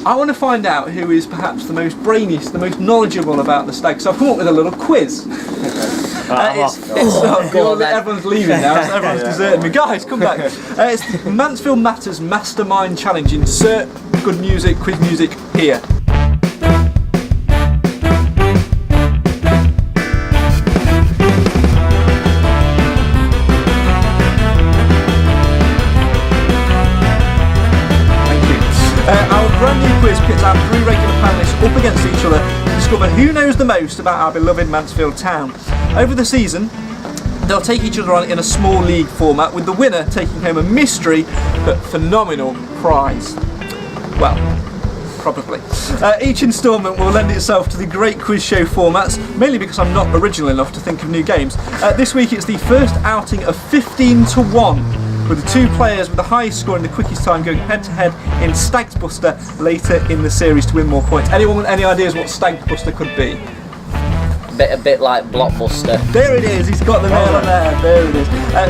I want to find out who is perhaps the most brainiest, the most knowledgeable about the stag. So I've come up with a little quiz. Everyone's leaving now, so everyone's deserting me. Guys, come back. It's the Mansfield Matters Mastermind Challenge. Insert good music, quiz music here. Our brand new quiz pits our 3 regular panelists up against each other to discover who knows the most about our beloved Mansfield Town. Over the season, they'll take each other on in a small league format, with the winner taking home a mystery but phenomenal prize. Well, probably. Each instalment will lend itself to the great quiz show formats, mainly because I'm not original enough to think of new games. This week it's the first outing of 15 to 1. With the 2 players with the highest score in the quickest time going head to head in Stags Buster later in the series to win more points. Anyone with any ideas what Stags Buster could be? A bit like Blockbuster. There it is, he's got the nail on there, there it is.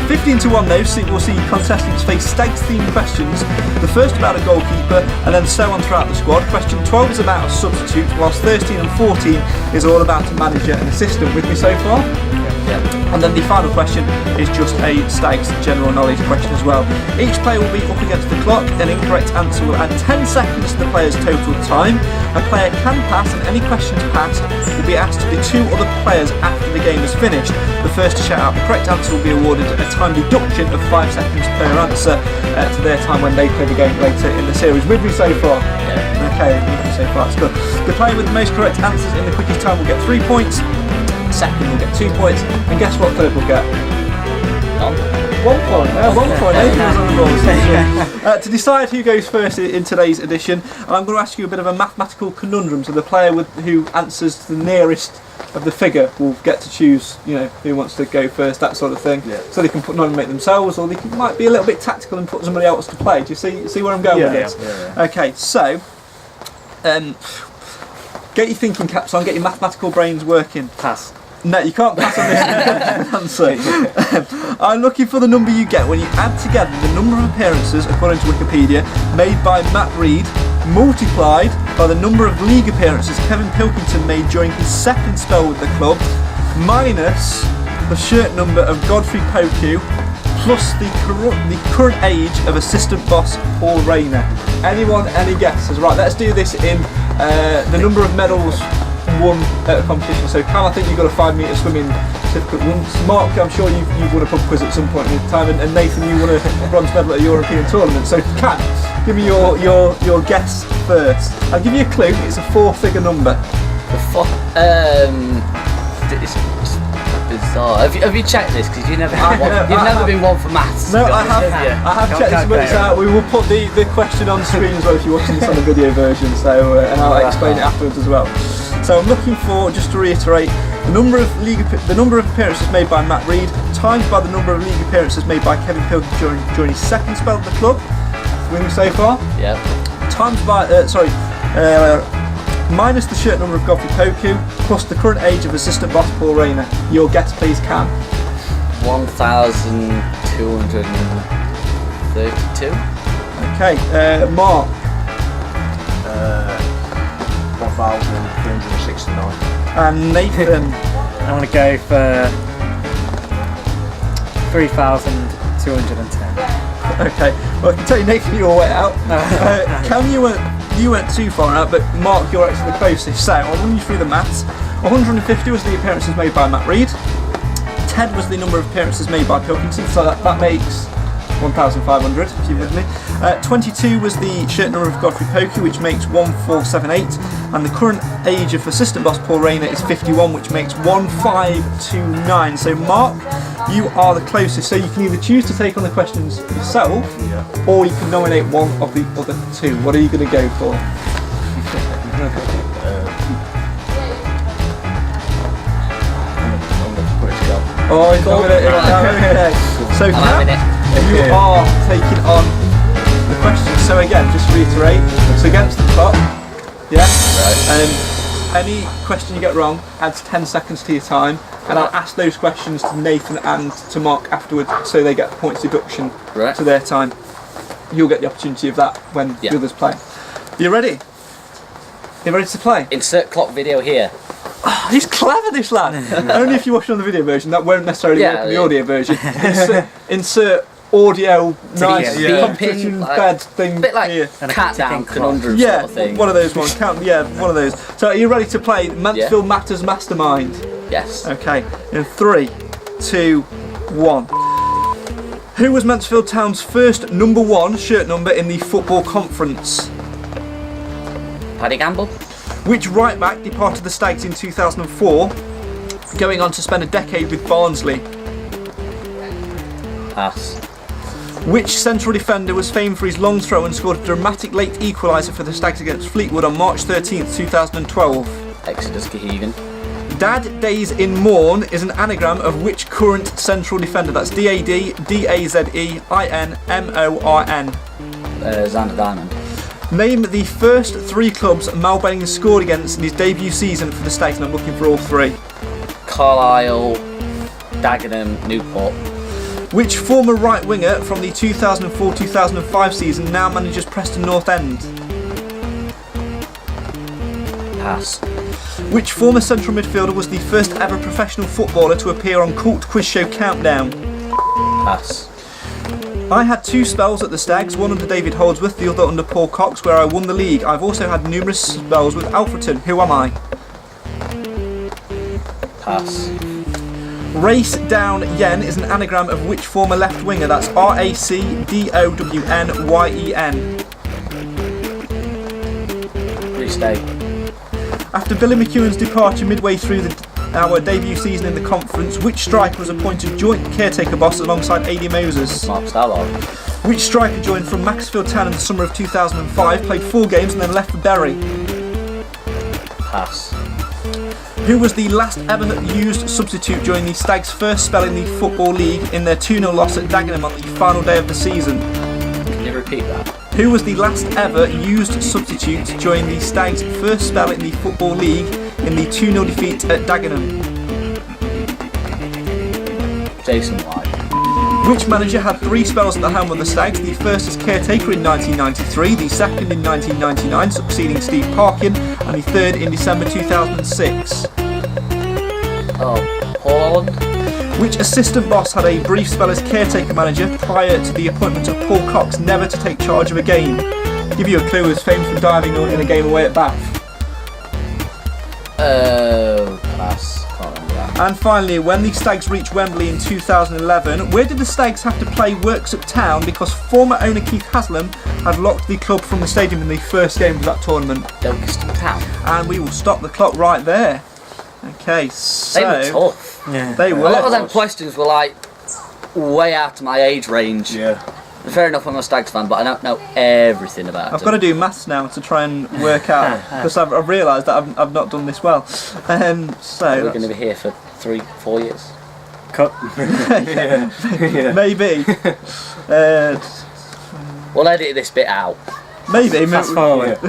15 to 1 though, so we'll see contestants face Stags themed questions, the first about a goalkeeper and then so on throughout the squad. Question 12 is about a substitute, whilst 13 and 14 is all about a manager and assistant. With me so far? And then the final question is just a Stags general knowledge question as well. Each player will be up against the clock. An incorrect answer will add 10 seconds to the player's total time. A player can pass, and any questions passed will be asked to the 2 other players after the game is finished. The first to shout out the correct answer will be awarded a time deduction of 5 seconds per answer to their time when they play the game later in the series. With me so far? Yeah. Okay, with me so far, that's good. The player with the most correct answers in the quickest time will get 3 points. Second will get 2 points, and guess what third will get? 1 point. 1 point. Adrian's on the ball. To decide who goes first in today's edition, I'm going to ask you a bit of a mathematical conundrum. So the player who answers to the nearest of the figure will get to choose, who wants to go first, that sort of thing. Yeah. So they can not only make themselves, or they might be a little bit tactical and put somebody else to play. Do you see where I'm going with this? Yeah. Okay, so get your thinking caps on, get your mathematical brains working. Pass. No, you can't pass on this answer. I'm looking for the number you get when you add together the number of appearances, according to Wikipedia, made by Matt Reed, multiplied by the number of league appearances Kevin Pilkington made during his second spell with the club, minus the shirt number of Godfrey Poku, plus the current age of assistant boss Paul Rayner. Anyone, any guesses? Right, let's do this in the number of medals won at a competition. So Cam, I think you've got a 5 metre swimming certificate once. Mark, I'm sure you've won a pub quiz at some point in time, and Nathan, you won a bronze medal at a European tournament. So Cam, give me your guess first. I'll give you a clue, it's a 4-figure number. It's bizarre. Have you checked this? Because you've never been one for maths. No, I have checked this, but it's out. We will put the question on screen as well if you're watching this on the video version. So and I'll explain it afterwards as well. So I'm looking for, just to reiterate, the number of appearances made by Matt Reed times by the number of league appearances made by Kevin Pilkington during his second spell at the club. With me so far? Yeah. Times by minus the shirt number of Godfrey Poku, plus the current age of assistant boss Paul Rayner. Your guess, please, Cam. 1,232. Okay, Mark. 1,369. And Nathan. I'm going to go for 3,210. Okay, well I can tell you, Nathan, you're way out. Cam, you weren't too far out, but Mark, you're actually the closest. So I'll run you through the maths. 150 was the appearances made by Matt Reed. 10 was the number of appearances made by Pilkington, so that makes 1,500, if you're with me. 22 was the shirt number of Godfrey Poku, which makes 1,478, and the current age of assistant boss Paul Rayner is 51, which makes 1,529. So Mark, you are the closest, so you can either choose to take on the questions yourself, or you can nominate one of the other 2. What are you going to go for? Oh, he's nominated. Okay. So Cam, you are taking on the questions. So again, just to reiterate, it's against the clock. Yeah? Right. Any question you get wrong adds 10 seconds to your time, and I'll ask those questions to Nathan and to Mark afterwards, so they get the points deduction to their time. You'll get the opportunity of that when the others play. You ready? You ready to play? Insert clock video here. Oh, he's clever, this lad. Only if you watch it on the video version. That won't necessarily work on the audio version. Insert audio, nice competition bed thing. A bit like here. countdown conundrum Yeah, sort of thing. one of those ones. One of those. So are you ready to play Mansfield Matters Mastermind? Yes. Okay, in 3, 2, 1. Who was Mansfield Town's first number 1 shirt number in the football conference? Paddy Gamble. Which right back departed the Stags in 2004, going on to spend a decade with Barnsley? Pass. Which central defender was famed for his long throw and scored a dramatic late equaliser for the Stags against Fleetwood on March 13th, 2012? Exodus Cahegan. Dad Days in Mourn is an anagram of which current central defender? That's D-A-D, D-A-Z-E, I-N-M-O-R-N. Xander Diamond. Name the first 3 clubs Mal Benning scored against in his debut season for the Stags, and I'm looking for all 3. Carlisle, Dagenham, Newport. Which former right winger from the 2004-2005 season now manages Preston North End? Pass. Which former central midfielder was the first ever professional footballer to appear on Cult Quiz Show Countdown? Pass. I had 2 spells at the Stags, one under David Holdsworth, the other under Paul Cox, where I won the league. I've also had numerous spells with Alfreton. Who am I? Pass. Race Down Yen is an anagram of which former left winger? That's R-A-C-D-O-W-N-Y-E-N. Restate. After Billy McEwen's departure midway through our debut season in the conference, which striker was appointed joint caretaker boss alongside A.D. Moses? Mark Stallard. Which striker joined from Mansfield Town in the summer of 2005, played 4 games and then left for Bury? Pass. Who was the last ever used substitute during the Stags' first spell in the Football League in their 2-0 loss at Dagenham on the final day of the season? Can you repeat that? Who was the last ever used substitute during the Stags' first spell in the Football League in the 2-0 defeat at Dagenham? Jason White. Which manager had 3 spells at the helm of the Stags? The first as caretaker in 1993, the second in 1999, succeeding Steve Parkin, and the third in December 2006. Oh, Paul Holland. Which assistant boss had a brief spell as caretaker manager prior to the appointment of Paul Cox never to take charge of a game? Give you a clue, was famed for diving in a game away at Bath. Pass. Can't remember that. And finally, when the Stags reached Wembley in 2011, where did the Stags have to play Works Town because former owner Keith Haslam had locked the club from the stadium in the first game of that tournament? Ilkeston Town. And we will stop the clock right there. Okay, so They were tough. Yeah. they A were. lot of them questions were like way out of my age range. Yeah. Fair enough, I'm a Stags fan, but I don't know everything about I've it. got to do maths now to try and work out because I've realised that I've not done this well. So We're going to be here for 3-4 years. Cut. maybe. We'll edit this bit out. Maybe. Fast forward.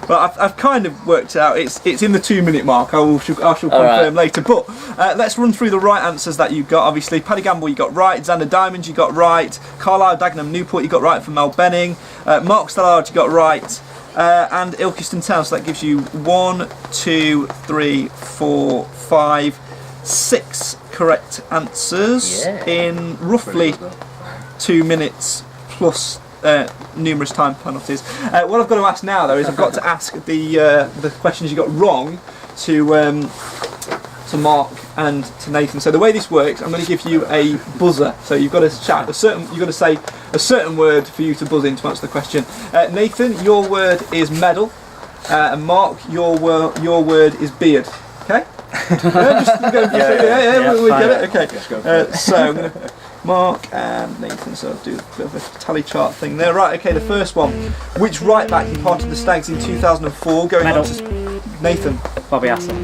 But I've kind of worked out it's in the 2-minute mark. I shall confirm later. But let's run through the right answers that you got. Obviously, Paddy Gamble you got right. Xander Diamond you got right. Carlisle, Dagenham, Newport you got right for Mal Benning. Mark Stallard you got right. And Ilkeston Town. So that gives you 1, 2, 3, 4, 5, 6 correct answers in roughly 2 minutes plus numerous time penalties. What I've got to ask now, though, is I've got to ask the questions you got wrong to Mark and to Nathan. So the way this works, I'm going to give you a buzzer. So you've got to shout you've got to say a certain word for you to buzz in to answer the question. Nathan, your word is medal, and Mark, your word is beard. Okay. We get it. Okay. So I'm going to Mark and Nathan, so I'll do a bit of a tally chart thing there. Right, okay, the first one. Which right back departed the Stags in 2004 going on to Nathan? Bobby Astle.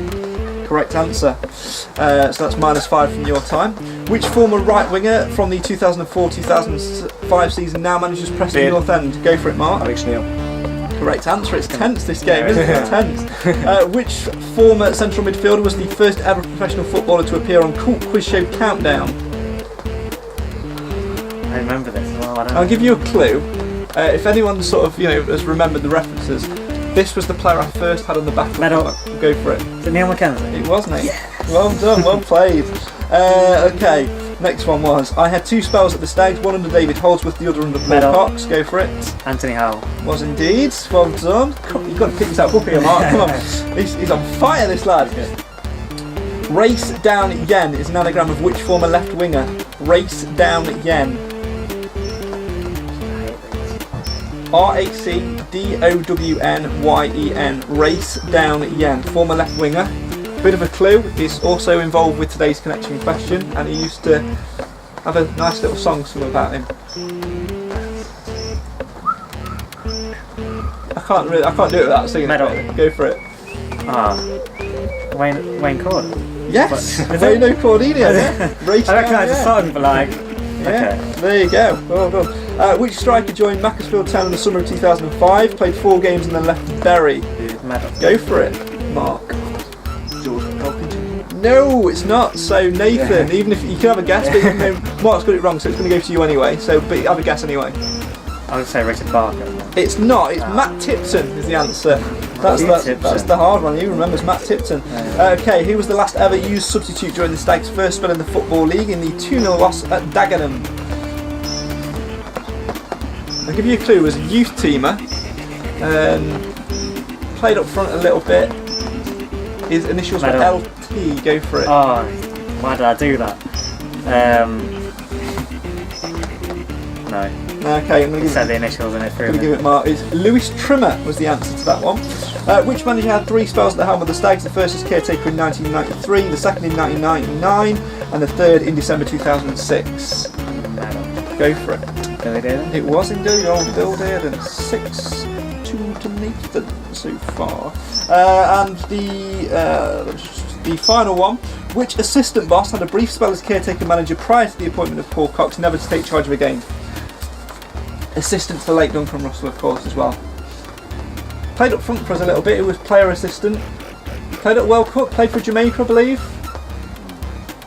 Correct answer. So that's -5 from your time. Which former right winger from the 2004-2005 season now manages Preston North End? Go for it, Mark. Alex Neil. Correct answer. It's tense this game, isn't it? Tense. Which former central midfielder was the first ever professional footballer to appear on Cult Quiz Show Countdown? I remember this. Well, I don't I'll give you a clue. If anyone sort of has remembered the references, This was the player I first had on the back of the Medal. comic. Go for it. Is it Neil McKenzie? It was, Nate. Well done, well played. Okay, next one was, I had 2 spells at the Stags, one under David Holdsworth, the other under Paul Medal. Cox. Go for it. Anthony Howell. Was indeed. Well done. You've got to pick yourself up here, Mark. Come on. He's on fire, this lad. Race down Yen is an anagram of which former left winger? Race down Yen. RACDOWNYEN. Race down Yen. Former left winger. Bit of a clue, he's also involved with today's connection question, and he used to have a nice little song sung about him. I can't do it without singing Medal. it. Go for it. Wayne Corder. Yes! Is Very it? no Cordino, yeah? Race I down recognise the Yen. song, but like, Yeah, okay. there you go. Well done. Which striker joined Macclesfield Town in the summer of 2005? Played 4 games and then left to Bury. Medal. Go for it, Mark. No, it's not. So Nathan, even if you can have a guess, but even though Mark's got it wrong, so it's going to go to you anyway. So, but have a guess anyway. I would say Richard Barker. It's not. It's Matt Tipton is the answer. That's the hard one. Who remembers Matt Tipton? Okay, who was the last ever used substitute during the Stags' first spell in the Football League in the 2-0 loss at Dagenham? I'll give you a clue. He was a youth teamer. Played up front a little bit. His initials were Medal. LT. Go for it. Oh, why did I do that? No. Okay, I'm going to Said give the initials in it through. it Mark. It's Lewis Trimmer was the answer to that one. Which manager had 3 spells at the helm of the Stags? The first as caretaker in 1993, the second in 1999, and the third in December 2006. Go for it. Billy Dearden. It was indeed old Bill Dearden. 6-2 to Nathan so far. And the final one. Which assistant boss had a brief spell as caretaker manager prior to the appointment of Paul Cox, never to take charge of a game? Assistant to the late Duncan Russell, of course, as well. Played up front for us a little bit. He was player assistant. Played at World Cup. Played for Jamaica, I believe.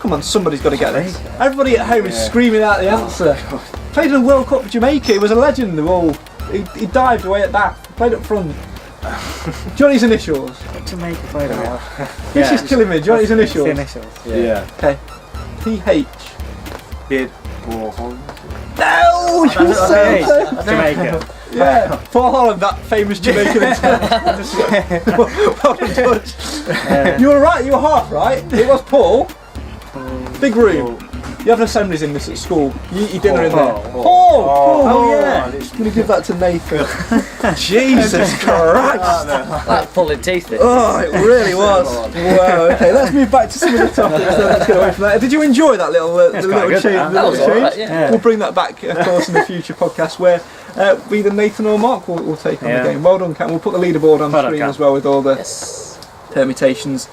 Come on, somebody's got to get this. Everybody at home is screaming out the answer. Played in the World Cup for Jamaica. He was a legend. He dived away at back. Played up front. Johnny's initials. Jamaica played it. This is killing me. Johnny's initials. The initials. Yeah. Okay. PH. Bid Warhol. No! You said it. Jamaica. Yeah. Paul Holland, that famous Jamaican international. Well done, George. You were right. You were half right. It was Paul. Big room. You have assemblies in this at school. You eat your dinner in there. Paul! Oh yeah! I'm going to give that to Nathan. Jesus Christ! Like pulling teeth. Oh, it really was. Wow, okay, let's move back to some of the topics. Let's get away from that. Did you enjoy that little, the little good, change? that. The little was change? alright, yeah. We'll bring that back, of course, in a future podcast where either Nathan or Mark will take on the Yeah. game. Well done, Cam. We'll put the leaderboard on the Well done, screen Cam. as well with all the Yes. permutations.